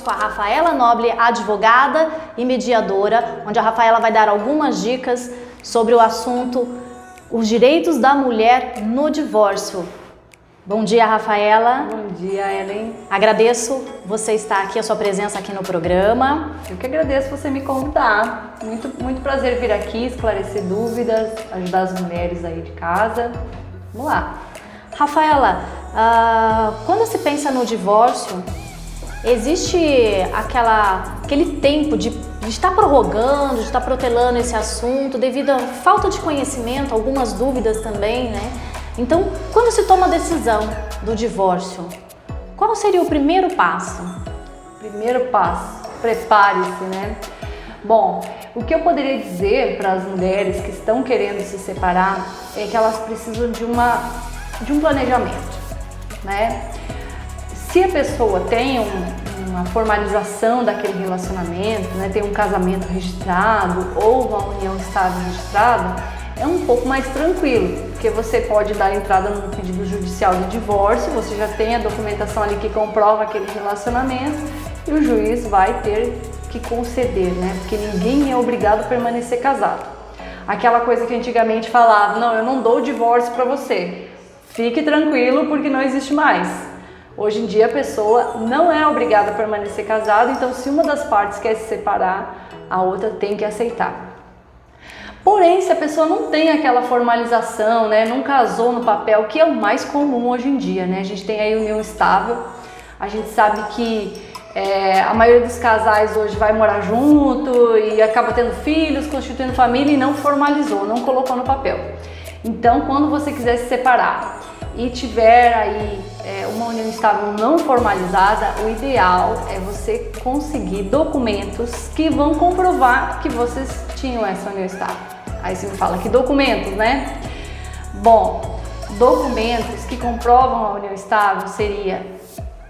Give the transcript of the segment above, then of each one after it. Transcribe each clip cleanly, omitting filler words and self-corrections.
estamos com a Rafaela Noble, advogada e mediadora, onde a Rafaela vai dar algumas dicas sobre o assunto os direitos da mulher no divórcio. Bom dia, Rafaela. Bom dia, Ellen. Agradeço você estar aqui, a sua presença aqui no programa. Eu que agradeço você me convidar. Muito prazer vir aqui, esclarecer dúvidas, ajudar as mulheres aí de casa. Vamos lá. Rafaela, quando se pensa no divórcio, existe aquele tempo de estar prorrogando, de estar protelando esse assunto devido à falta de conhecimento, algumas dúvidas também, né? Então, quando se toma a decisão do divórcio, qual seria o primeiro passo? Primeiro passo, prepare-se, né? Bom, o que eu poderia dizer para as mulheres que estão querendo se separar é que elas precisam de um planejamento, né? Se a pessoa tem uma formalização daquele relacionamento, né, tem um casamento registrado ou uma união estável registrada, é um pouco mais tranquilo, porque você pode dar entrada no pedido judicial de divórcio, você já tem a documentação ali que comprova aquele relacionamento e o juiz vai ter que conceder, né? Porque ninguém é obrigado a permanecer casado. Aquela coisa que antigamente falava, não, eu não dou o divórcio para você, fique tranquilo porque não existe mais. Hoje em dia a pessoa não é obrigada a permanecer casada, então se uma das partes quer se separar, a outra tem que aceitar. Porém, se a pessoa não tem aquela formalização, né, não casou no papel, que é o mais comum hoje em dia, né? A gente tem aí união estável, a gente sabe que a maioria dos casais hoje vai morar junto e acaba tendo filhos, constituindo família e não formalizou, não colocou no papel. Então, quando você quiser se separar e tiver aí uma união estável não formalizada, o ideal é você conseguir documentos que vão comprovar que vocês tinham essa união estável. Aí você me fala, que documentos, né? Bom, documentos que comprovam a união estável seria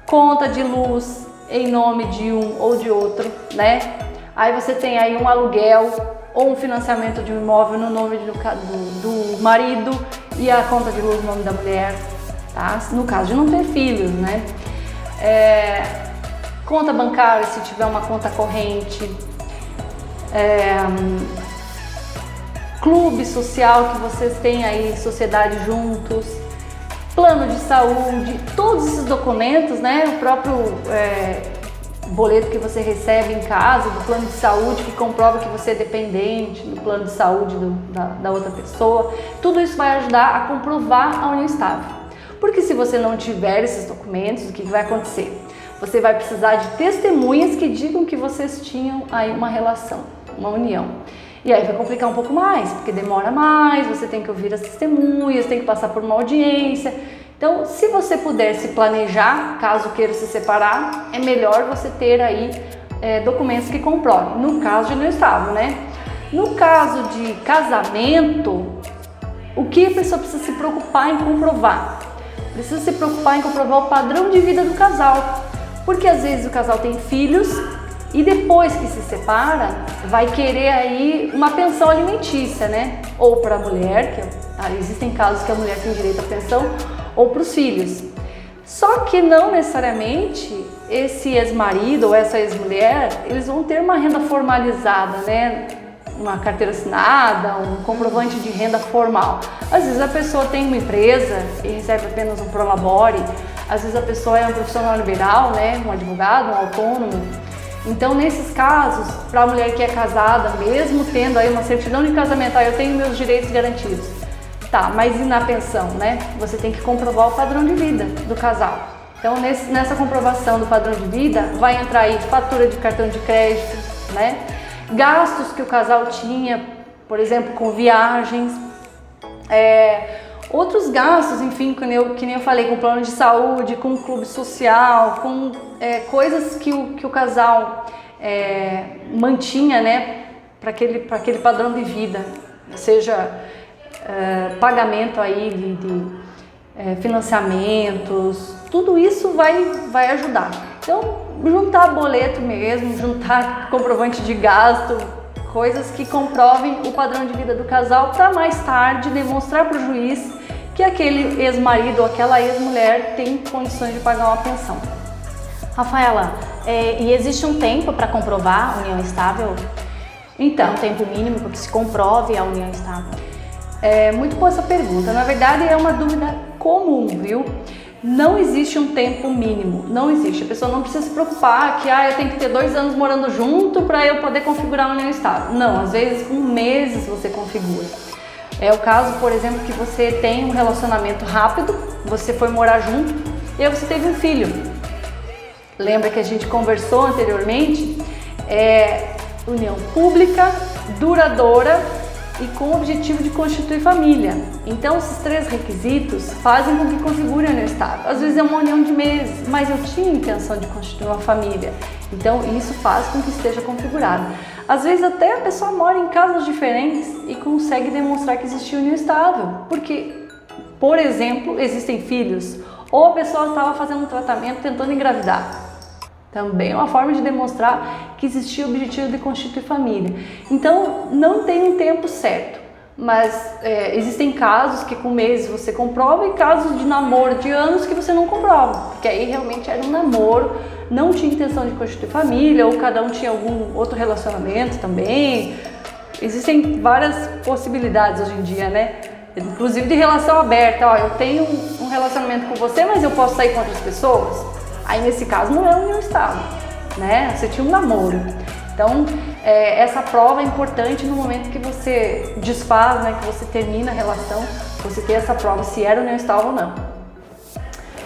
conta de luz em nome de um ou de outro, né? Aí você tem aí um aluguel ou um financiamento de um imóvel no nome do marido e a conta de luz no nome da mulher, tá? No caso de não ter filhos, né? Conta bancária, se tiver uma conta corrente, clube social que vocês têm aí, sociedade juntos, plano de saúde, todos esses documentos, né? O próprio boleto que você recebe em casa, do plano de saúde que comprova que você é dependente do plano de saúde da outra pessoa, tudo isso vai ajudar a comprovar a união estável. Porque se você não tiver esses documentos, o que vai acontecer? Você vai precisar de testemunhas que digam que vocês tinham aí uma relação, uma união. E aí vai complicar um pouco mais, porque demora mais, você tem que ouvir as testemunhas, tem que passar por uma audiência. Então, se você puder se planejar, caso queira se separar, é melhor você ter aí documentos que comprovem, no caso de união estável, né? No caso de casamento, o que a pessoa precisa se preocupar em comprovar? Precisa se preocupar em comprovar o padrão de vida do casal, porque às vezes o casal tem filhos e depois que se separa, vai querer aí uma pensão alimentícia, né? Ou para a mulher, existem casos que a mulher tem direito à pensão, ou para os filhos. Só que não necessariamente esse ex-marido ou essa ex-mulher, eles vão ter uma renda formalizada, né? Uma carteira assinada, um comprovante de renda formal. Às vezes a pessoa tem uma empresa e recebe apenas um prolabore, às vezes a pessoa é um profissional liberal, né? Um advogado, um autônomo. Então, nesses casos, para a mulher que é casada, mesmo tendo aí uma certidão de casamento, eu tenho meus direitos garantidos. Tá, mas e na pensão, né? Você tem que comprovar o padrão de vida do casal. Então, nessa comprovação do padrão de vida, vai entrar aí fatura de cartão de crédito, né? Gastos que o casal tinha, por exemplo, com viagens, outros gastos, enfim, que nem eu falei, com plano de saúde, com clube social, com coisas que o casal mantinha, né, para aquele padrão de vida, seja pagamento aí de financiamentos, tudo isso vai ajudar. Então, juntar boleto mesmo, juntar comprovante de gasto, coisas que comprovem o padrão de vida do casal para mais tarde demonstrar para o juiz que aquele ex-marido ou aquela ex-mulher tem condições de pagar uma pensão. Rafaela, E existe um tempo para comprovar a união estável? Então, um tempo mínimo para que se comprove a união estável? É muito boa essa pergunta. Na verdade, é uma dúvida comum, viu? Não existe um tempo mínimo, não existe. A pessoa não precisa se preocupar que eu tenho que ter 2 anos morando junto para eu poder configurar a união estável. Não, às vezes com meses você configura. É o caso, por exemplo, que você tem um relacionamento rápido, você foi morar junto e aí você teve um filho. Lembra que a gente conversou anteriormente? União pública, duradoura e com o objetivo de constituir família. Então, esses 3 requisitos fazem com que configure a união estável. Às vezes é uma união de meses, mas eu tinha intenção de constituir uma família. Então, isso faz com que esteja configurado. Às vezes até a pessoa mora em casas diferentes e consegue demonstrar que existe união estável. Porque, por exemplo, existem filhos ou a pessoa estava fazendo um tratamento tentando engravidar. Também é uma forma de demonstrar que existia o objetivo de constituir família. Então, não tem um tempo certo, mas existem casos que com meses você comprova e casos de namoro de anos que você não comprova, porque aí realmente era um namoro, não tinha intenção de constituir família ou cada um tinha algum outro relacionamento também. Existem várias possibilidades hoje em dia, né? Inclusive de relação aberta. Eu tenho um relacionamento com você, mas eu posso sair com outras pessoas? Aí nesse caso não é união estável, né? Você tinha um namoro. Então essa prova é importante no momento que você desfaz, né? Que você termina a relação, você ter essa prova se era união estável ou não.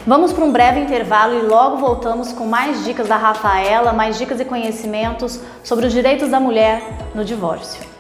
Vamos para um breve intervalo e logo voltamos com mais dicas da Rafaela, mais dicas e conhecimentos sobre os direitos da mulher no divórcio.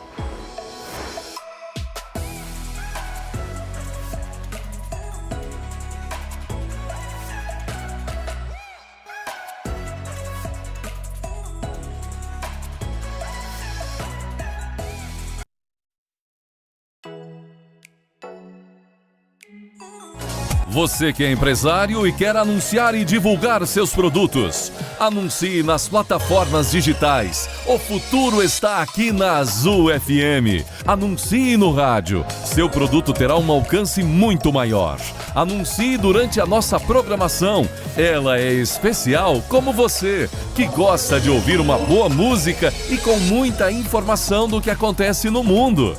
Você que é empresário e quer anunciar e divulgar seus produtos, anuncie nas plataformas digitais. O futuro está aqui na Azul FM. Anuncie no rádio. Seu produto terá um alcance muito maior. Anuncie durante a nossa programação. Ela é especial como você, que gosta de ouvir uma boa música e com muita informação do que acontece no mundo.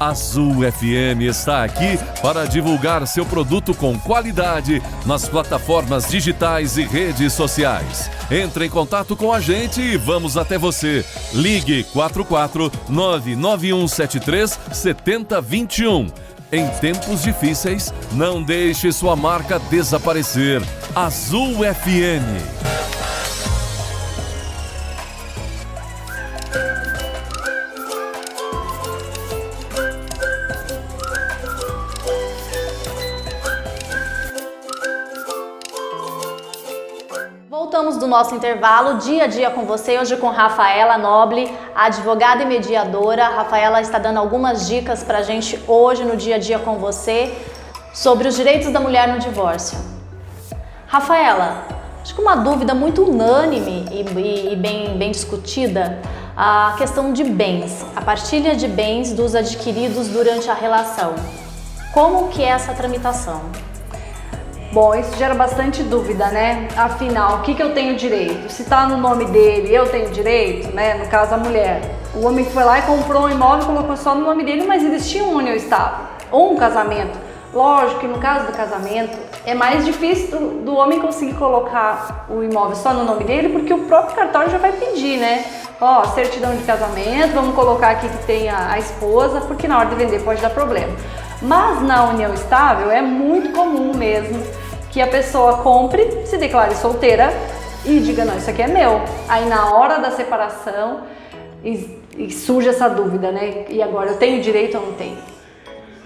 Azul FM está aqui para divulgar seu produto com qualidade nas plataformas digitais e redes sociais. Entre em contato com a gente e vamos até você. Ligue 44 99173 7021. Em tempos difíceis, não deixe sua marca desaparecer. Azul FM. Voltamos do nosso intervalo, dia a dia com você, hoje com Rafaela Noble, advogada e mediadora. A Rafaela está dando algumas dicas pra gente hoje no dia a dia com você sobre os direitos da mulher no divórcio. Rafaela, acho que uma dúvida muito unânime e bem discutida, a questão de bens, a partilha de bens dos adquiridos durante a relação. Como que é essa tramitação? Bom, isso gera bastante dúvida, né? Afinal, o que eu tenho direito? Se tá no nome dele, eu tenho direito, né? No caso, a mulher. O homem foi lá e comprou um imóvel e colocou só no nome dele, mas existia uma união estável ou um casamento. Lógico que no caso do casamento é mais difícil do homem conseguir colocar o imóvel só no nome dele, porque o próprio cartório já vai pedir, né? Certidão de casamento, vamos colocar aqui que tem a esposa, porque na hora de vender pode dar problema. Mas na união estável é muito comum mesmo que a pessoa compre, se declare solteira e diga, não, isso aqui é meu. Aí na hora da separação e surge essa dúvida, né? E agora, eu tenho direito ou não tenho?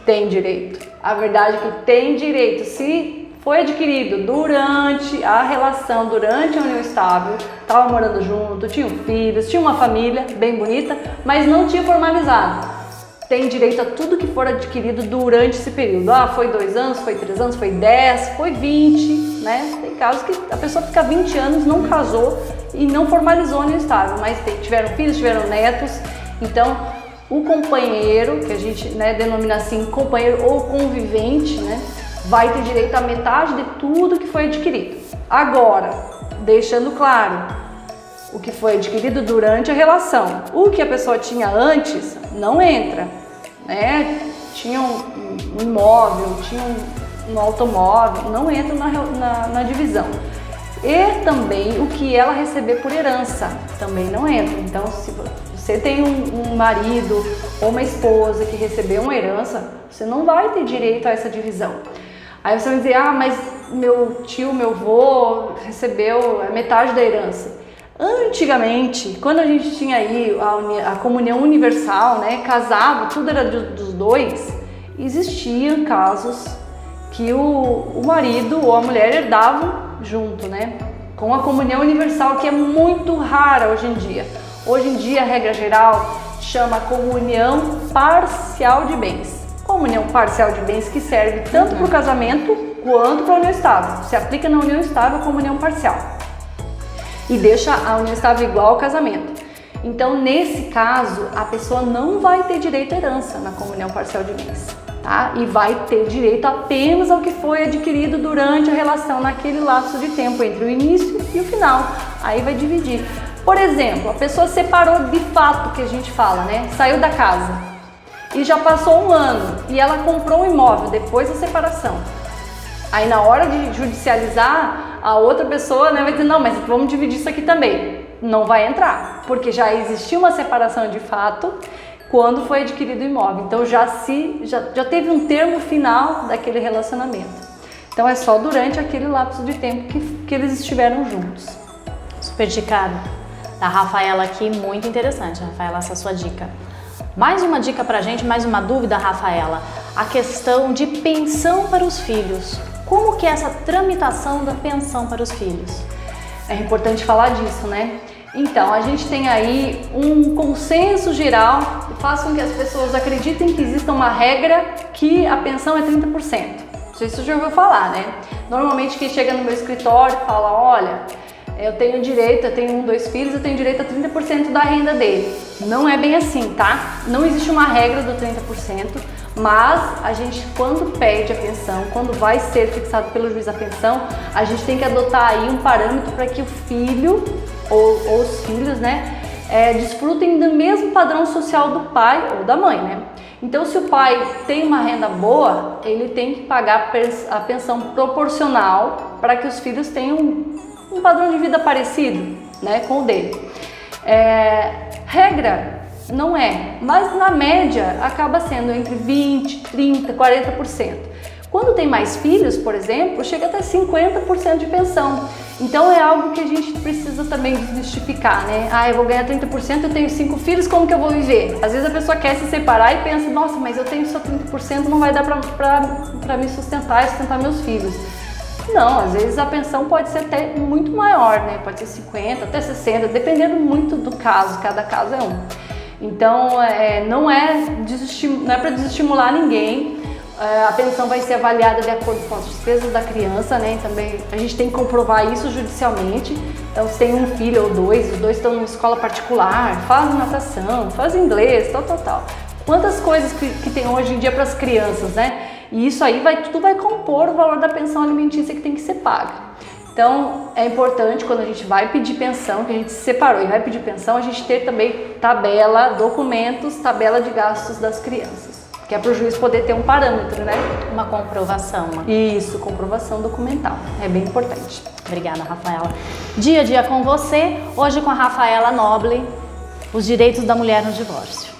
Tem direito. A verdade é que tem direito. Se foi adquirido durante a relação, durante a união estável, estava morando junto, tinha filhos, tinha uma família bem bonita, mas não tinha formalizado. Tem direito a tudo que for adquirido durante esse período. Foi 2 anos, foi 3 anos, foi 10, foi 20, né? Tem casos que a pessoa fica 20 anos, não casou e não formalizou a união estável, mas tiveram filhos, tiveram netos. Então, o companheiro, que a gente denomina assim, companheiro ou convivente, né? Vai ter direito a metade de tudo que foi adquirido. Agora, deixando claro, o que foi adquirido durante a relação. O que a pessoa tinha antes não entra, né? Tinha um imóvel, tinha um automóvel, não entra na divisão. E também o que ela receber por herança também não entra. Então, se você tem um marido ou uma esposa que recebeu uma herança, você não vai ter direito a essa divisão. Aí você vai dizer, ah, mas meu tio, meu avô recebeu metade da herança. Antigamente, quando a gente tinha aí a comunhão universal, né, casava, tudo era dos dois, existiam casos que o marido ou a mulher herdavam junto, né, com a comunhão universal, que é muito rara hoje em dia. Hoje em dia, a regra geral chama comunhão parcial de bens. Comunhão parcial de bens que serve tanto para o casamento quanto para a união estável. Se aplica na união estável a comunhão parcial e deixa a união estável igual ao casamento. Então, nesse caso, a pessoa não vai ter direito à herança na comunhão parcial de bens, tá? E vai ter direito apenas ao que foi adquirido durante a relação, naquele lapso de tempo entre o início e o final. Aí vai dividir. Por exemplo, a pessoa separou de fato, que a gente fala, né? Saiu da casa e já passou um ano e ela comprou um imóvel depois da separação. Aí na hora de judicializar, a outra pessoa, né, vai dizer, não, mas vamos dividir isso aqui também. Não vai entrar, porque já existiu uma separação de fato quando foi adquirido o imóvel. Então já teve um termo final daquele relacionamento. Então é só durante aquele lapso de tempo que eles estiveram juntos. Super dica da Rafaela aqui, muito interessante, Rafaela, essa sua dica. Mais uma dica pra gente, mais uma dúvida, Rafaela. A questão de pensão para os filhos. Como que é essa tramitação da pensão para os filhos? É importante falar disso, né? Então, a gente tem aí um consenso geral que faz com que as pessoas acreditem que exista uma regra que a pensão é 30%. Não sei se você já ouviu falar, né? Normalmente quem chega no meu escritório fala, olha, eu tenho direito, eu tenho 1, 2 filhos, eu tenho direito a 30% da renda dele. Não é bem assim, tá? Não existe uma regra do 30%, mas a gente, quando pede a pensão, quando vai ser fixado pelo juiz a pensão, a gente tem que adotar aí um parâmetro para que o filho ou os filhos, né, desfrutem do mesmo padrão social do pai ou da mãe, né? Então, se o pai tem uma renda boa, ele tem que pagar a pensão proporcional para que os filhos tenham um padrão de vida parecido, né, com o dele. Regra não é, mas na média acaba sendo entre 20%, 30%, 40%. Quando tem mais filhos, por exemplo, chega até 50% de pensão. Então é algo que a gente precisa também desmistificar, né? Ah, eu vou ganhar 30%, eu tenho 5 filhos, como que eu vou viver? Às vezes a pessoa quer se separar e pensa, nossa, mas eu tenho só 30%, não vai dar pra me sustentar e sustentar meus filhos. Não, às vezes a pensão pode ser até muito maior, né? Pode ser 50, até 60, dependendo muito do caso, cada caso é um. Então, não é para desestimular ninguém. A pensão vai ser avaliada de acordo com as despesas da criança, né? Também a gente tem que comprovar isso judicialmente. Então, se tem um filho ou dois, os dois estão numa escola particular, fazem natação, fazem inglês, tal. Quantas coisas que tem hoje em dia para as crianças, né? E isso aí tudo vai compor o valor da pensão alimentícia que tem que ser paga. Então, é importante quando a gente vai pedir pensão, que a gente se separou e vai pedir pensão, a gente ter também tabela, documentos, tabela de gastos das crianças, que é para o juiz poder ter um parâmetro, né? Uma comprovação. Isso, comprovação documental, é bem importante. Obrigada, Rafaela. Dia a dia com você, hoje com a Rafaela Noble, os direitos da mulher no divórcio.